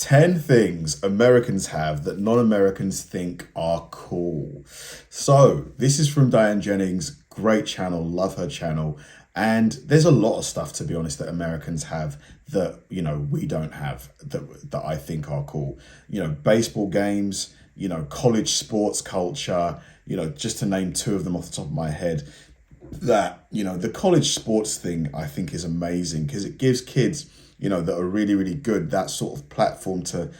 10 things Americans have that non-Americans think are cool. So this is from Diane Jennings, great channel, love her channel. And there's a lot of stuff, to be honest, that Americans have that, we don't have that I think are cool. Baseball games, college sports culture, just to name two of them off the top of my head. That, the college sports thing I think is amazing because it gives kids, that are really, really good, that sort of platform to,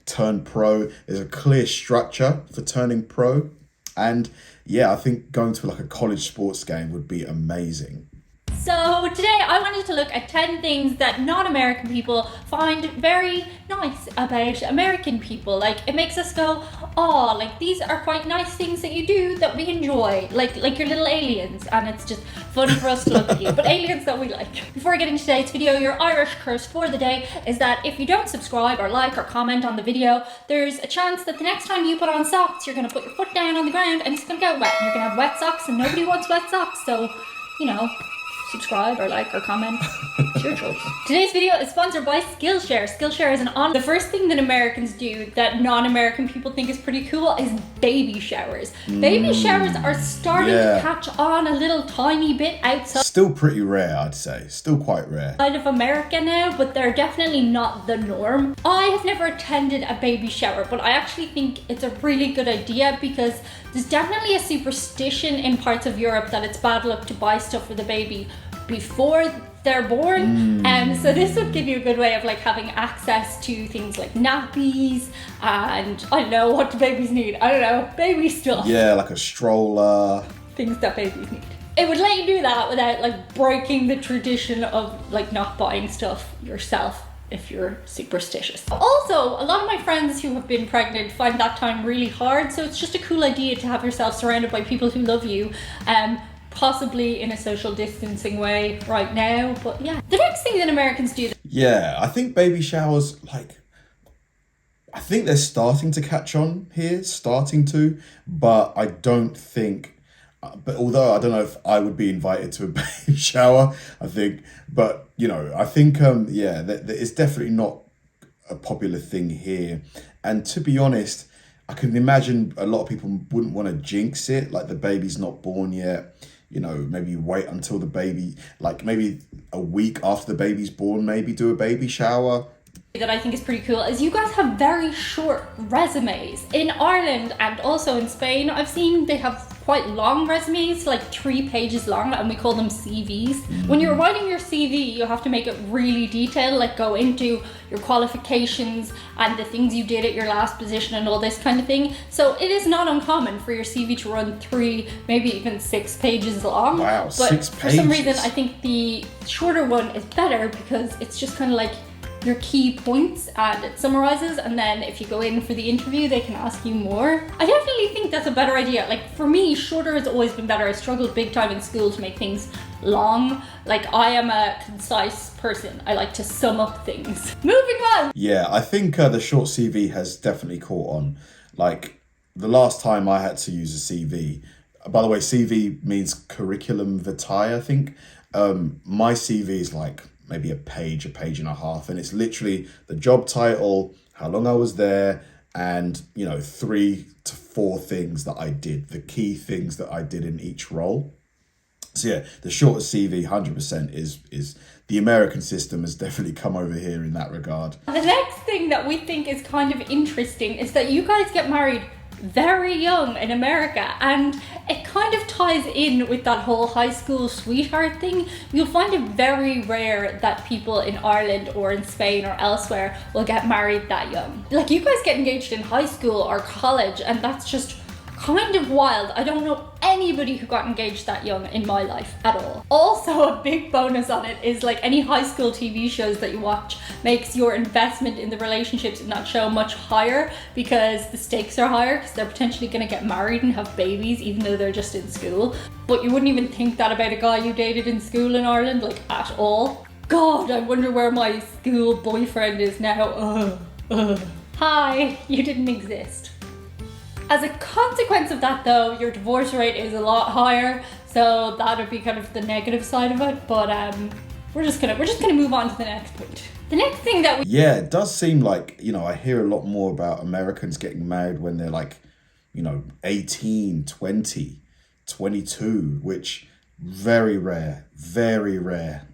turn pro. There's a clear structure for turning pro. And yeah, I think going to like a college sports game would be amazing. So today I wanted to look at 10 things that non-American people find very nice about American people. Like, it makes us go, oh, like these are quite nice things that you do that we enjoy. Like your little aliens, and it's just fun for us to look at you, but aliens that we like. Before we get into today's video, your Irish curse for the day is that if you don't subscribe or like or comment on the video, there's a chance that the next time you put on socks, you're gonna put your foot down on the ground and it's gonna get wet. You're gonna have wet socks and nobody wants wet socks, so, subscribe or like or comment. It's your choice. Today's video is sponsored by Skillshare. Skillshare is the first thing that Americans do that non-American people think is pretty cool is baby showers. Baby showers are starting to catch on a little tiny bit outside. Still pretty rare, I'd say. Still quite rare. Of America now, but they're definitely not the norm. I have never attended a baby shower, but I actually think it's a really good idea because there's definitely a superstition in parts of Europe that it's bad luck to buy stuff for the baby before they're born. So this would give you a good way of like having access to things like nappies and I don't know what do babies need. I don't know, baby stuff. Yeah, like a stroller. Things that babies need. It would let you do that without like breaking the tradition of like not buying stuff yourself if you're superstitious. Also, a lot of my friends who have been pregnant find that time really hard, so it's just a cool idea to have yourself surrounded by people who love you, possibly in a social distancing way right now. But yeah, the next thing that Americans do. Yeah, I think baby showers, I think they're starting to catch on here, but I don't think, but although I don't know if I would be invited to a baby shower, I think it's definitely not a popular thing here. And to be honest, I can imagine a lot of people wouldn't want to jinx it, like the baby's not born yet. Maybe wait until the baby, like maybe a week after the baby's born, maybe do a baby shower. That I think is pretty cool is you guys have very short resumes. In Ireland and also in Spain, I've seen they have quite long resumes, like 3 pages long, and we call them CVs. When you're writing your CV, you have to make it really detailed, like go into your qualifications and the things you did at your last position and all this kind of thing. So it is not uncommon for your CV to run 3, maybe even 6 pages long. Wow, but 6 pages. For some reason, I think the shorter one is better because it's just kind of like your key points and it summarizes, and then if you go in for the interview they can ask you more. I definitely think that's a better idea. Like for me, shorter has always been better. I struggled big time in school to make things long. Like I am a concise person. I like to sum up things. Moving on. Yeah, I think the short CV has definitely caught on. Like the last time I had to use a CV, by the way, CV means curriculum vitae, I think. My CV is like maybe a page and a half, and it's literally the job title, how long I was there, and 3 to 4 things that I did, the key things that I did in each role. So yeah, the shortest CV 100% is the American system has definitely come over here in that regard. The next thing that we think is kind of interesting is that you guys get married very young in America, and it kind of ties in with that whole high school sweetheart thing. You'll find it very rare that people in Ireland or in Spain or elsewhere will get married that young. Like you guys get engaged in high school or college, and that's just kind of wild. I don't know anybody who got engaged that young in my life at all. Also, a big bonus on it is like any high school TV shows that you watch makes your investment in the relationships in that show much higher because the stakes are higher because they're potentially going to get married and have babies even though they're just in school. But you wouldn't even think that about a guy you dated in school in Ireland, like at all. God, I wonder where my school boyfriend is now. Hi, you didn't exist. As a consequence of that though, your divorce rate is a lot higher, so that would be kind of the negative side of it, but we're just gonna move on to the next point. The next thing that we Yeah, it does seem like, I hear a lot more about Americans getting married when they're like, 18, 20, 22, which very rare,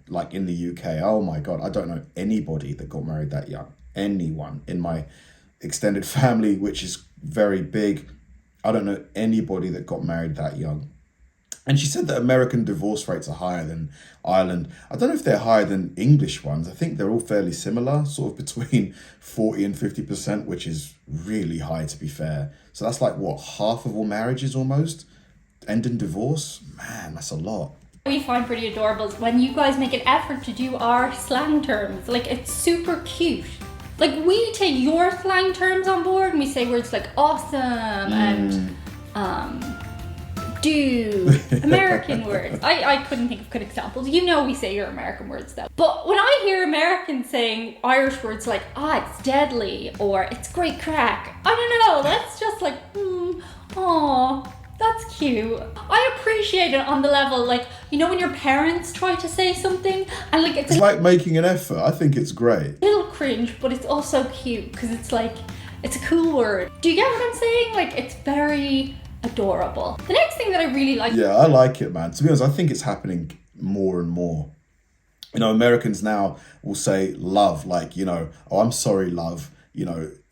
like in the UK. Oh my God, I don't know anybody that got married that young. Anyone in my extended family, which is very big. I don't know anybody that got married that young. And she said that American divorce rates are higher than Ireland. I don't know if they're higher than English ones. I think they're all fairly similar, sort of between 40 and 50%, which is really high, to be fair. So that's like, what, half of all marriages almost end in divorce? Man, that's a lot. we find pretty adorable is when you guys make an effort to do our slang terms. Like, it's super cute. Like, we take your slang terms on board and we say words like awesome and do, American words. I couldn't think of good examples. We say your American words though. But when I hear Americans saying Irish words like, it's deadly, or it's great crack, I don't know, that's just like, aw, that's cute. I appreciate it on the level, like, when your parents try to say something and like it's like making an effort. I think it's great. A little cringe, but it's also cute because it's like, it's a cool word. Do you get what I'm saying? Like, it's very adorable. The next thing that I really like. Yeah, I like it, man. To be honest, I think it's happening more and more. Americans now will say love, like, oh, I'm sorry, love,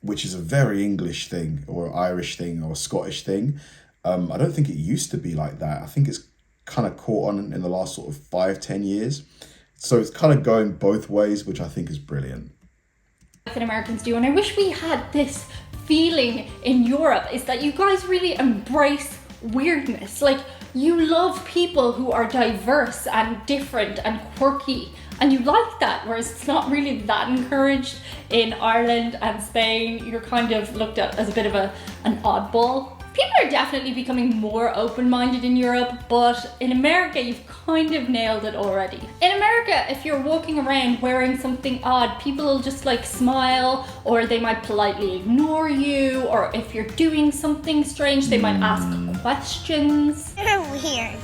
which is a very English thing or Irish thing or Scottish thing. I don't think it used to be like that. I think it's kind of caught on in the last sort of 5-10 years. So it's kind of going both ways, which I think is brilliant. That Americans do, and I wish we had this feeling in Europe, is that you guys really embrace weirdness. Like, you love people who are diverse and different and quirky, and you like that, whereas it's not really that encouraged in Ireland and Spain. You're kind of looked at as a bit of an oddball. People are definitely becoming more open-minded in Europe, but in America, you've kind of nailed it already. In America, if you're walking around wearing something odd, people will just like smile, or they might politely ignore you, or if you're doing something strange, they might ask questions. You're weird,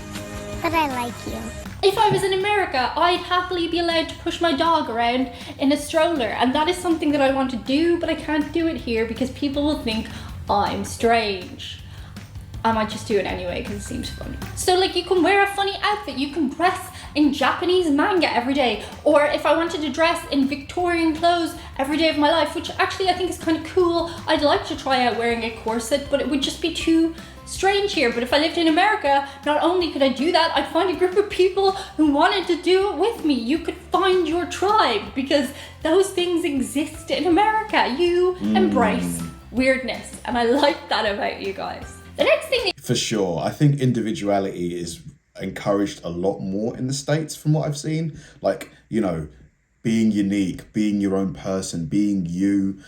but I like you. If I was in America, I'd happily be allowed to push my dog around in a stroller, and that is something that I want to do, but I can't do it here because people will think I'm strange. I might just do it anyway because it seems funny. So like, you can wear a funny outfit, you can dress in Japanese manga every day, or if I wanted to dress in Victorian clothes every day of my life, which actually I think is kind of cool. I'd like to try out wearing a corset, but it would just be too strange here. But if I lived in America, not only could I do that, I'd find a group of people who wanted to do it with me. You could find your tribe because those things exist in America. You embrace weirdness, and I like that about you guys. The next thing, for sure, I think individuality is encouraged a lot more in the States from what I've seen. Like, being unique, being your own person, being you,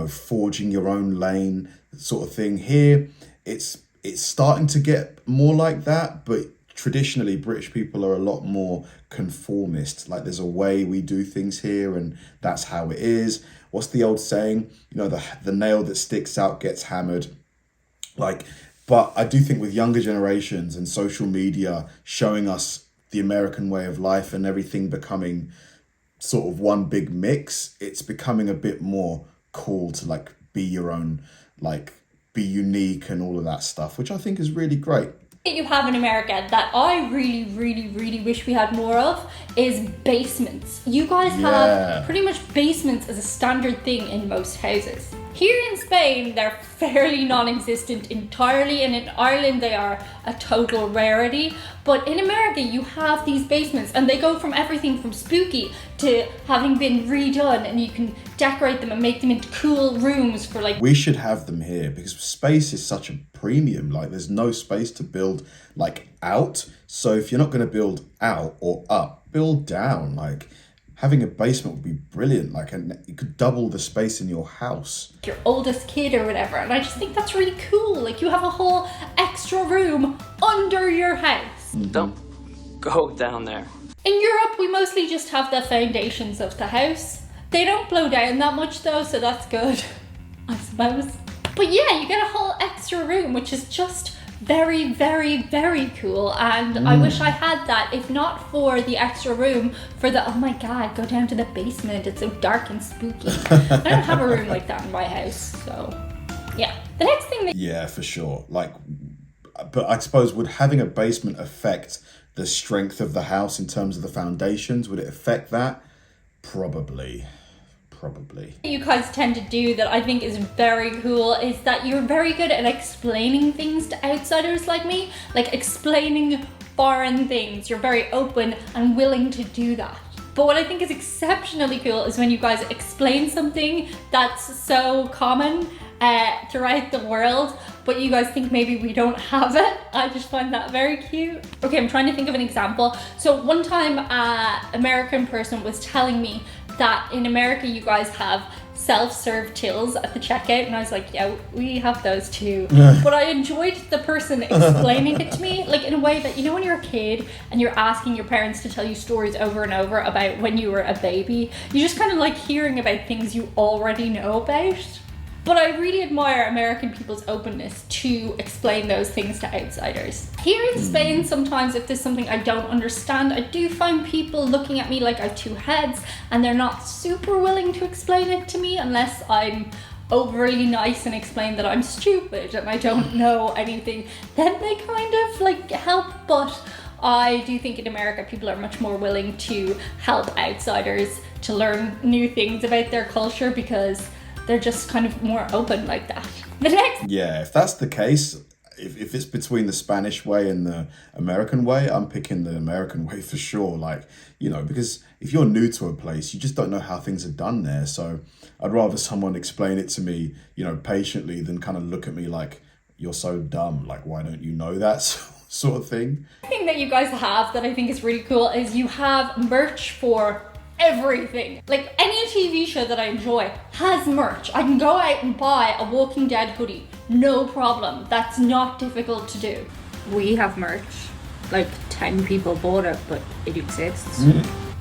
forging your own lane, sort of thing. Here, it's starting to get more like that, but traditionally British people are a lot more conformist. Like, there's a way we do things here and that's how it is. What's the old saying? The nail that sticks out gets hammered. But I do think with younger generations and social media showing us the American way of life and everything becoming sort of one big mix, it's becoming a bit more cool to like be your own, like be unique and all of that stuff, which I think is really great. That you have in America that I really, really, really wish we had more of is basements. You guys have pretty much basements as a standard thing in most houses. Here in Spain, they're fairly non-existent entirely, and in Ireland they are a total rarity. But in America, you have these basements, and they go from everything from spooky to having been redone, and you can decorate them and make them into cool rooms for like... We should have them here because space is such a premium. Like, there's no space to build like out. So if you're not going to build out or up, build down. Like, having a basement would be brilliant. Like, and you could double the space in your house. Your oldest kid or whatever. And I just think that's really cool. Like, you have a whole extra room under your house. Don't go down there. In Europe, we mostly just have the foundations of the house. They don't blow down that much though, so that's good, I suppose. But yeah, you get a whole extra room, which is just very, very, very cool. And I wish I had that, if not for the extra room for the, oh my God, go down to the basement. It's so dark and spooky. I don't have a room like that in my house. So yeah. The next thing that... Yeah, for sure. Like, but I suppose, would having a basement affect the strength of the house in terms of the foundations? Would it affect that? Probably. You guys tend to do that I think is very cool is that you're very good at explaining things to outsiders like me, like explaining foreign things. You're very open and willing to do that. But what I think is exceptionally cool is when you guys explain something that's so common throughout the world, but you guys think maybe we don't have it. I just find that very cute. Okay, I'm trying to think of an example. So one time an American person was telling me that in America you guys have self-serve tills at the checkout, and I was like, yeah, we have those too. But I enjoyed the person explaining it to me, like in a way that, you know, when you're a kid and you're asking your parents to tell you stories over and over about when you were a baby, you just kind of like hearing about things you already know about. But I really admire American people's openness to explain those things to outsiders. Here in Spain, sometimes if there's something I don't understand, I do find people looking at me like I have two heads, and they're not super willing to explain it to me unless I'm overly nice and explain that I'm stupid and I don't know anything. Then they kind of like help, but I do think in America people are much more willing to help outsiders to learn new things about their culture because they're just kind of more open like that. The next... Yeah, if that's the case, if it's between the Spanish way and the American way, I'm picking the American way for sure. Like, you know, because if you're new to a place, you just don't know how things are done there. So I'd rather someone explain it to me, you know, patiently than kind of look at me like, you're so dumb. Like, why don't you know that sort of thing? The thing that you guys have that I think is really cool is you have merch for everything. Like any TV show that I enjoy has merch. I can go out and buy a Walking Dead hoodie, no problem. That's not difficult to do. We have merch. Like 10 people bought it, but it exists.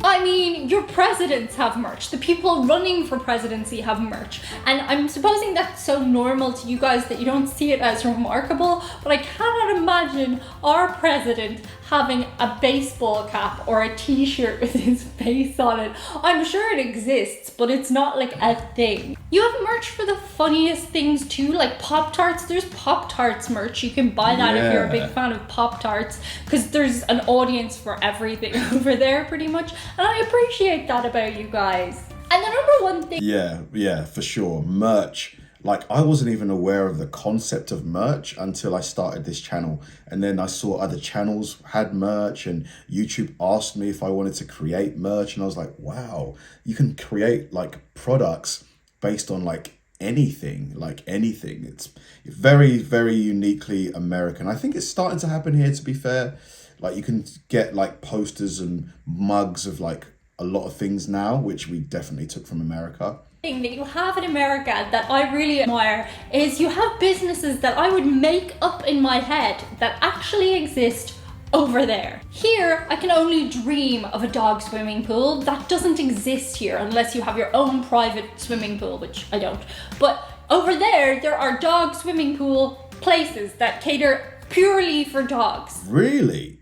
I mean, your presidents have merch. The people running for presidency have merch. And I'm supposing that's so normal to you guys that you don't see it as remarkable, but I cannot imagine our president having a baseball cap or a t-shirt with his face on it. I'm sure it exists, but it's not like a thing. You have merch for the funniest things too, like Pop-Tarts. There's Pop-Tarts merch. You can buy that if you're a big fan of Pop-Tarts, because there's an audience for everything over there pretty much. And I appreciate that about you guys. And the number one thing... Yeah, for sure. Merch. Like, I wasn't even aware of the concept of merch until I started this channel. And then I saw other channels had merch, and YouTube asked me if I wanted to create merch. And I was like, wow, you can create like products based on like anything. It's very, very uniquely American. I think it's starting to happen here, to be fair. Like, you can get like posters and mugs of like a lot of things now, which we definitely took from America. Thing that you have in America that I really admire is you have businesses that I would make up in my head that actually exist over there. Here, I can only dream of a dog swimming pool. That doesn't exist here unless you have your own private swimming pool, which I don't. But over there are dog swimming pool places that cater purely for dogs. Really?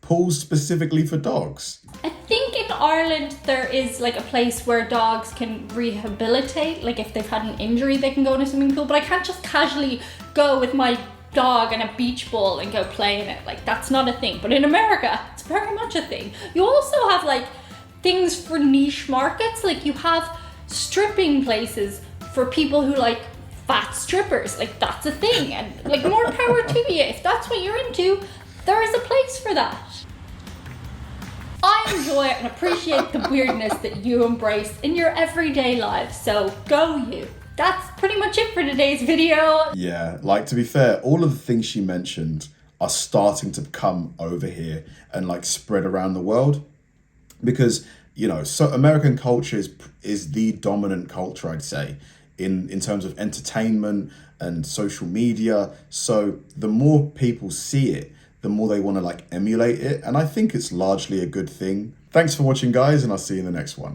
Pools specifically for dogs? I think in Ireland there is like a place where dogs can rehabilitate, like if they've had an injury they can go in a swimming pool, but I can't just casually go with my dog and a beach ball and go play in it. Like, that's not a thing. But in America, it's very much a thing. You also have like things for niche markets, like you have stripping places for people who like fat strippers, like that's a thing, and like more power to you. If that's what you're into, there is a place for that. I enjoy and appreciate the weirdness that you embrace in your everyday life, so go you. That's pretty much it for today's video. Yeah, like, to be fair, all of the things she mentioned are starting to come over here and like spread around the world, because, you know, so American culture is the dominant culture, I'd say, in terms of entertainment and social media. So the more people see it, the more they want to like emulate it. And I think it's largely a good thing. Thanks for watching, guys, and I'll see you in the next one.